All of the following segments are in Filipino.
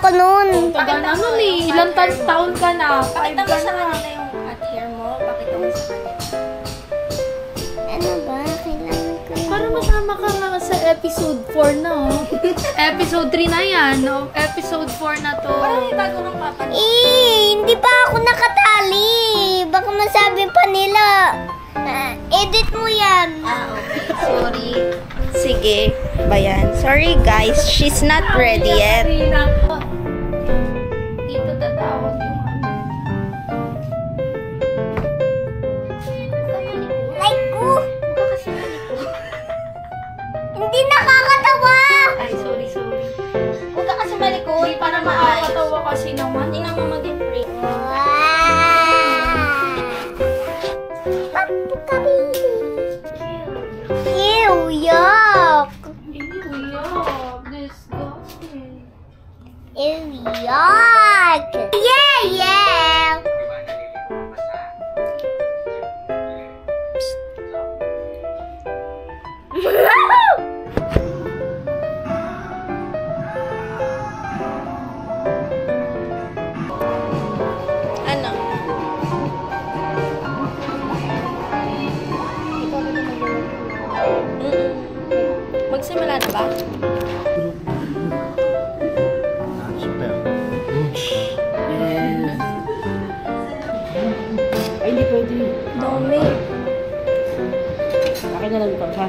ka nun. Taga na nun eh. Ilang taon ka na? 5 Pakita mo ka sa na. kanila yung hot hair mo. Pakita mo sa kanila. Ano ba? Kailangan ko. Parang masama ka nga sa episode 4 na oh. Episode 3 na yan. No? Episode 4 na to. Parang may bago kang papanood. Hindi pa ako nakatali. Baka masabi pa nila. Edit mo yan. Okay. Sorry. Sige. Bayan. Sorry guys. She's not ready yet. Dito tatawag yung ano. Like ko. Mukha kasi malikot. Hindi nakakatawa. Ay, sorry. Huwag ka kasi malikot. Hindi para makakatawa kasi naman. Tingnan mo maging free. Ew, yuck. Yuck. Disgusting. Ew, yuck. Yeah. Ano? Magsimula na ba? Super. Ay, hindi pwede. Dami. Akin na lang ito, ha?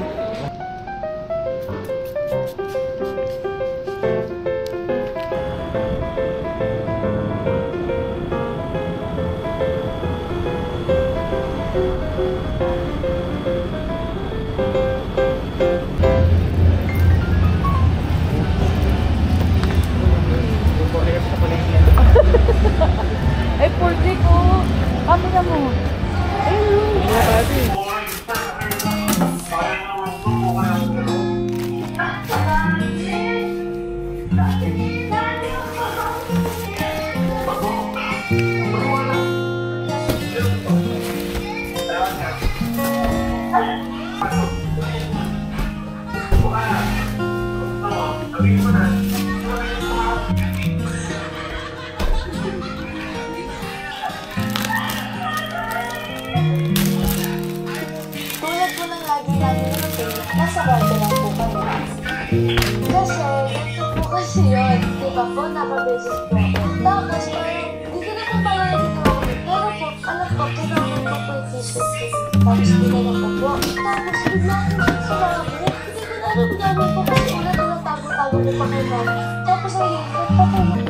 Ay, porte ko. Kamera mo. Tulad po ng lagi natin nasa kwarto lang po kami. Kasi, ganito po kasi yun. Diba po, nakabeses po ako. Tapos, dito na po pala dito ako. Pero po, alam po, kailangan po po yung t-shirt ko. Tapos, dinala ko po. Tapos, bigla ko sa mga hindi ko naramdaman po kasi una tinatago-tago ko pa kayo. Tapos, ayun, nagpapalala po.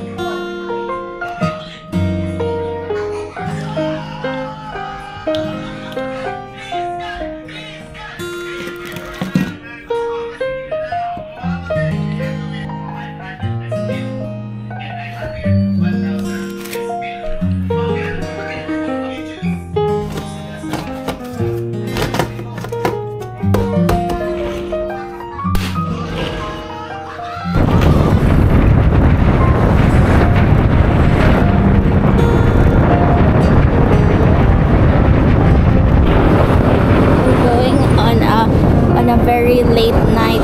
A very late night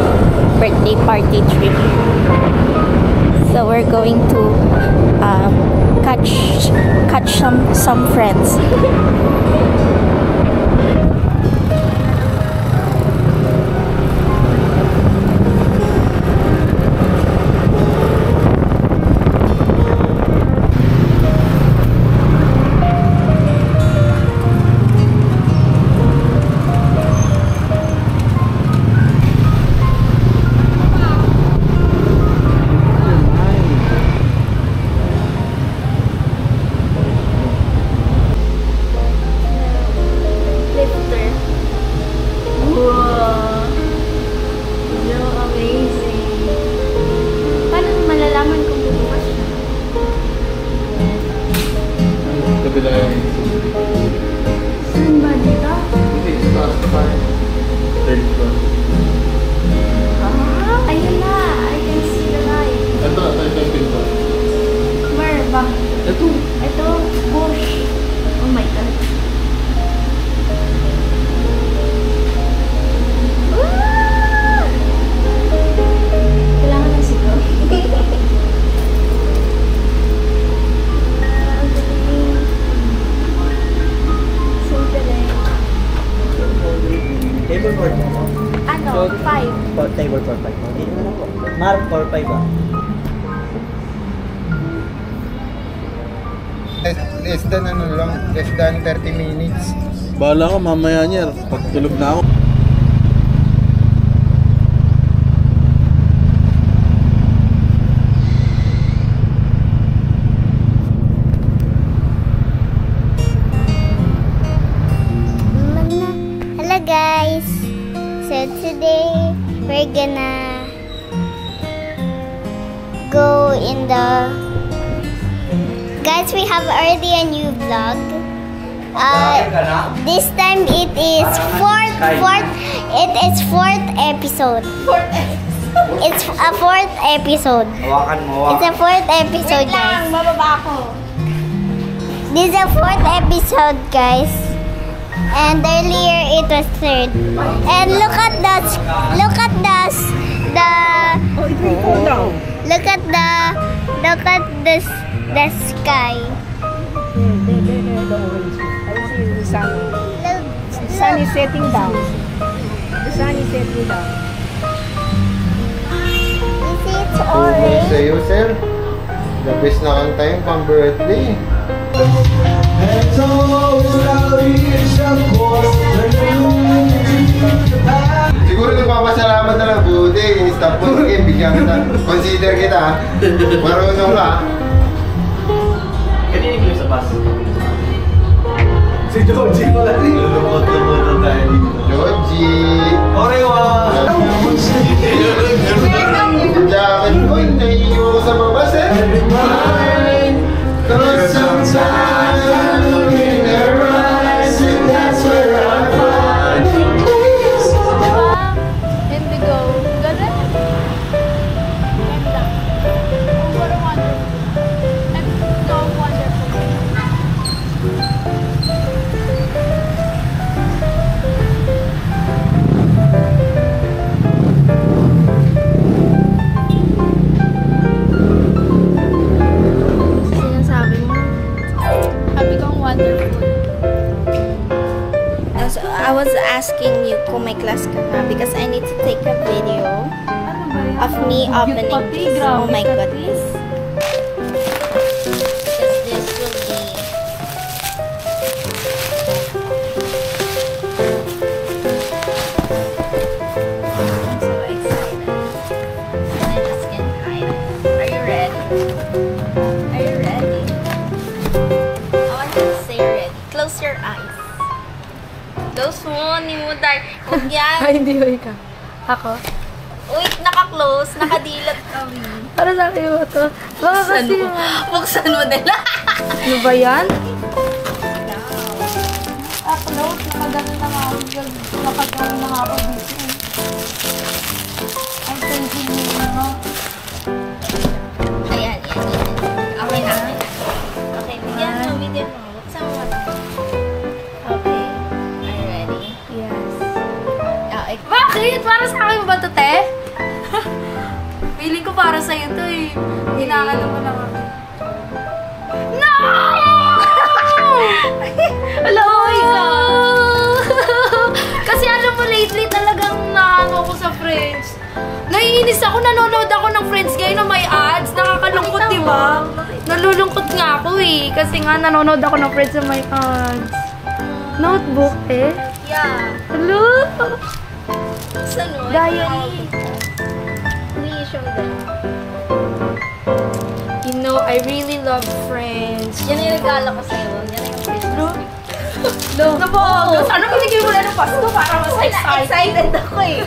birthday party trip. So we're going to catch some friends. Less than ano lang, less than 30 minutes. Bahala ka mamaya niya. Pag tulog na ako. Hello guys. So today we're gonna go in the guys, we have already a new vlog. This time it is fourth episode. It's a fourth episode. It's a fourth episode, guys. This is a fourth episode, guys. And earlier it was third. And look at the sky. The sun is setting down. The sun is setting down. You see, it's orange. Sa'yo, sir. The best na kanta yung pang birthday. Siguro nagpapasalamat na lang buti. Stop po game, bigyan kita. Consider kita. Marunong ka. Kanina kayo sa bus? Si Joji pala rin. Lulukot-lukot tayo dito. Joji. Orewa! Jacket ko, naiiyo ko sa babas eh. Cause sometimes I look in her eyes and that's where I find peace. Indigo. Ganda. Ganda. What a wonderful. And so wonderful. Sinasabi mo. Sabi kong wonderful. So I was asking you kung may class ka na because I need to take a video of me opening this. Oh my goodness. Because this will be I'm so excited. I just can't hide it. Are you ready? Are you ready? I want you to say ready. Close your eyes. Close mo, ni mo dark. Huwag yan. Ay, hindi ko ikaw. Ako? Uy, naka-close. Nakadilat kami. Para sa akin mo to. Baka kasi yung... Buksan mo nila. Ano ba yan? Upload. Nakagano na nga ako. Nakagano na nga ako dito. Ang thinking mo na. Ayan, yan. Okay na. Okay, bigyan mo. Buksan mo. Okay. Are you ready? Yes. Okay. Bakit? Para sa akin ba to, te? Feeling ko para sa'yo to eh. Hinahalo mo lang ako. No! Hello, ikaw! Kasi alam mo, lately talagang naano ko sa Friends. Naiinis ako, nanonood ako ng Friends ngayon na may ads. Nakakalungkot, di ba? Nalulungkot nga ako eh. Kasi nga nanonood ako ng Friends na may ads. Notebook eh? Yeah. Hello! Buksan mo. Diary. Please show them. You know, I really love Friends. Yan yung regalo ko sa'yo. Yan yung Christmas. No. Nabogo. Sana binigay mo na ng Pasko para mas excited. Excited ako eh.